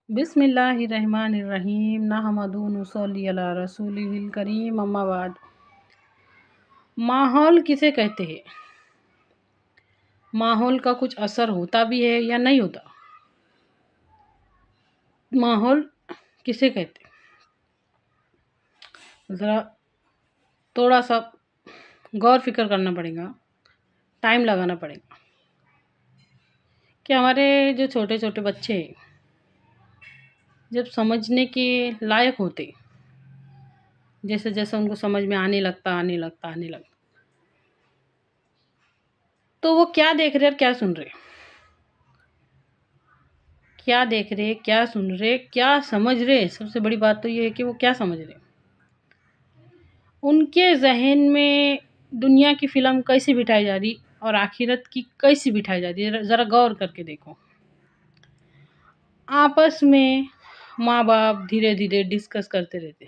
बिस्मिल्लाहिर्रहमानिर्रहीम नहमदु व नुसल्ली अला रसूलिहिल करीम अम्मा बाद। माहौल किसे कहते हैं? माहौल का कुछ असर होता भी है या नहीं होता? माहौल किसे कहते हैं? ज़रा थोड़ा सा गौर फिक्र करना पड़ेगा, टाइम लगाना पड़ेगा कि हमारे जो छोटे छोटे बच्चे हैं, जब समझने के लायक होते, जैसे जैसे उनको समझ में आने लगता, तो वो क्या देख रहे और क्या सुन रहे, क्या देख रहे, क्या सुन रहे, क्या समझ रहे। सबसे बड़ी बात तो ये है कि वो क्या समझ रहे। उनके जहन में दुनिया की फ़िल्म कैसी बिठाई जा रही और आखिरत की कैसी बिठाई जा रही है, ज़रा गौर करके देखो। आपस में माँ बाप धीरे धीरे डिस्कस करते रहते,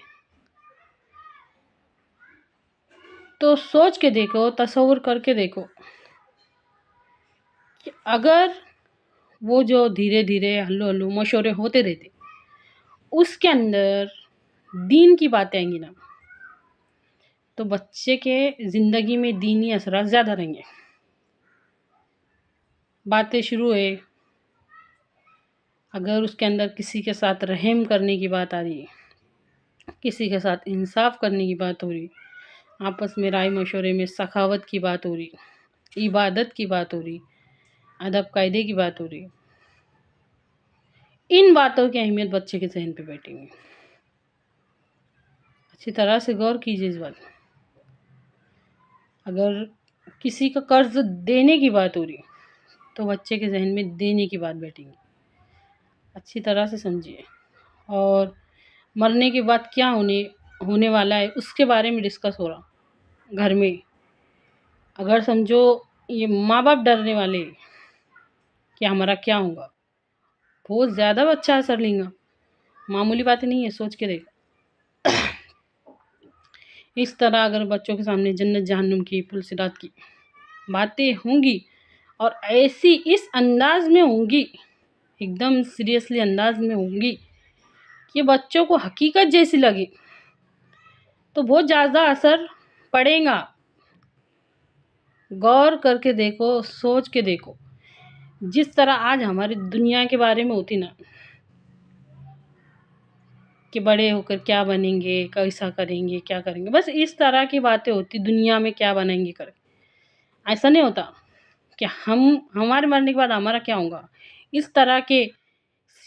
तो सोच के देखो, तसव्वुर करके देखो कि अगर वो जो धीरे धीरे हल्लू हल्लू मशवरे होते रहते, उसके अंदर दीन की बातें आएंगी ना, तो बच्चे के ज़िंदगी में दीनी असरात ज़्यादा रहेंगे। बातें शुरू है, अगर उसके अंदर किसी के साथ रहम करने की बात आ रही है, किसी के साथ इंसाफ करने की बात हो रही, आपस में राय मशवरे में सखावत की बात हो रही, इबादत की बात हो रही, अदब कायदे की बात हो रही, इन बातों की अहमियत बच्चे के जहन पे बैठेंगी। अच्छी तरह से गौर कीजिए इस बात। अगर किसी का कर्ज देने की बात हो रही, तो बच्चे के जहन में देने की बात बैठेंगी। अच्छी तरह से समझिए। और मरने के बाद क्या होने वाला है, उसके बारे में डिस्कस हो रहा घर में। अगर समझो ये माँ बाप डरने वाले कि हमारा क्या होगा, बहुत ज़्यादा बच्चा असर लेगा। मामूली बातें नहीं है, सोच के देखो। इस तरह अगर बच्चों के सामने जन्नत जहन्नुम की, पुलसिरात की बातें होंगी और ऐसी इस अंदाज में होंगी, एकदम सीरियसली अंदाज में होंगी कि बच्चों को हकीकत जैसी लगे, तो बहुत ज़्यादा असर पड़ेगा। गौर करके देखो, सोच के देखो। जिस तरह आज हमारी दुनिया के बारे में होती ना, कि बड़े होकर क्या बनेंगे, कैसा करेंगे, क्या करेंगे, बस इस तरह की बातें होती। दुनिया में क्या बनेंगे करें, ऐसा नहीं होता कि हमारे मरने के बाद हमारा क्या होगा। इस तरह के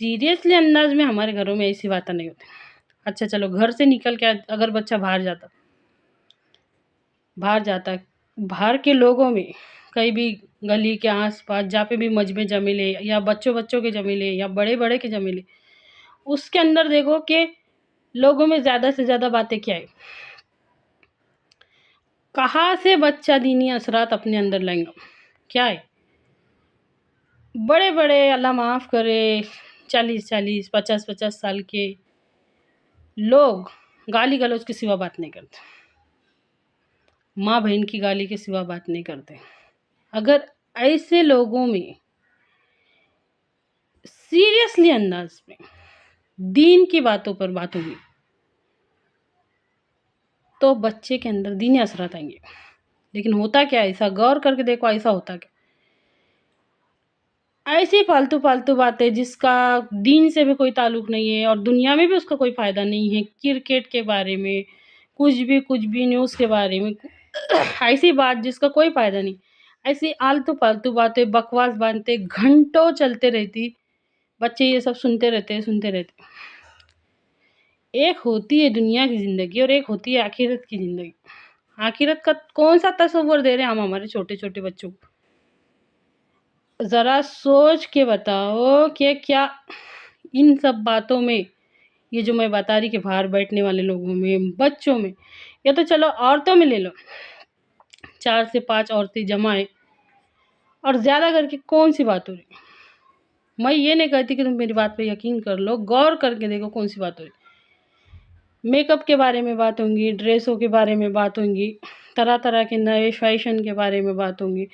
सीरियसली अंदाज में हमारे घरों में ऐसी बातें नहीं होती। अच्छा चलो, घर से निकल के अगर बच्चा बाहर जाता, बाहर के लोगों में कहीं भी गली के आस-पास जहाँ पे भी मजमे जमेले या बच्चों के जमेले या बड़े के जमेले, उसके अंदर देखो कि लोगों में ज़्यादा से ज़्यादा बातें क्या है, कहाँ से बच्चा दीनी असरात अपने अंदर लाएगा, क्या है। बड़े अल्लाह माफ़ करे 40 50 साल के लोग गाली गलौज के सिवा बात नहीं करते, माँ बहन की गाली के सिवा बात नहीं करते। अगर ऐसे लोगों में सीरियसली अंदाज में दीन की बातों पर बात होगी, तो बच्चे के अंदर दीनी असरात आएंगे। लेकिन होता क्या है, ऐसा गौर करके देखो, ऐसा होता क्या, ऐसी फालतू बातें जिसका दीन से भी कोई ताल्लुक नहीं है और दुनिया में भी उसका कोई फ़ायदा नहीं है। क्रिकेट के बारे में कुछ भी न्यूज़ के बारे में ऐसी बात जिसका कोई फ़ायदा नहीं, ऐसी आलतू फालतू बातें, बकवास बातें घंटों चलते रहती। बच्चे ये सब सुनते रहते। एक होती है दुनिया की ज़िंदगी और एक होती है आखिरत की ज़िंदगी। आखिरत का कौन-सा तसव्वुर दे रहे हैं हम हमारे छोटे-छोटे बच्चों को? ज़रा सोच के बताओ कि क्या इन सब बातों में, ये जो मैं बता रही कि बाहर बैठने वाले लोगों में, बच्चों में, या तो चलो औरतों में ले लो, 4 से 5 औरतें जमा हैं और ज़्यादा करके कौन-सी बात हो रही है? मैं ये नहीं कहती कि तुम मेरी बात पे यकीन कर लो, गौर करके देखो कौन-सी बात हो रही है। मेकअप के बारे में बात होंगी, ड्रेसों के बारे में बात होंगी, तरह-तरह के नए फ़ैशन के बारे में बात होंगी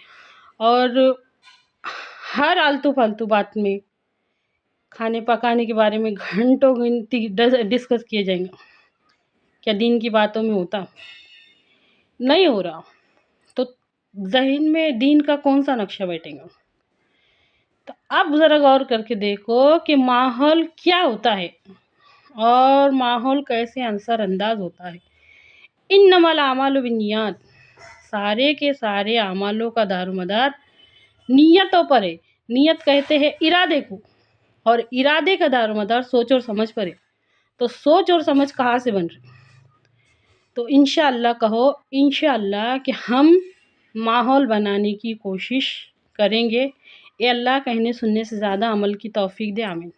और हर आलतू-फालतू बात में کھانے پکانے کے بارے میں گھنٹوں گنتی ڈسکس کیے جائیں گے، کیا دین کی باتوں میں ہوتا؟ نہیں ہو رہا، تو ذہن میں دین کا کون سا نقشہ بیٹھے گا؟ تو اب ذرا غور کر کے دیکھو کہ ماحول کیا ہوتا ہے اور ماحول کیسے اثر انداز ہوتا ہے۔ انما الاعمال بالنیات، سارے کے سارے اعمالوں کا دار و مدار نیتوں پر ہے۔ نیت کہتے ہیں ارادے کو، اور ارادے کا دار و مدار سوچ اور سمجھ پر ہے۔ تو سوچ اور سمجھ کہاں سے بن رہی؟ تو انشاءاللہ کہو انشاءاللہ کہ ہم ماحول بنانے کی کوشش کریں گے۔ اے اللہ کہنے سننے سے زیادہ عمل کی توفیق دے، آمین۔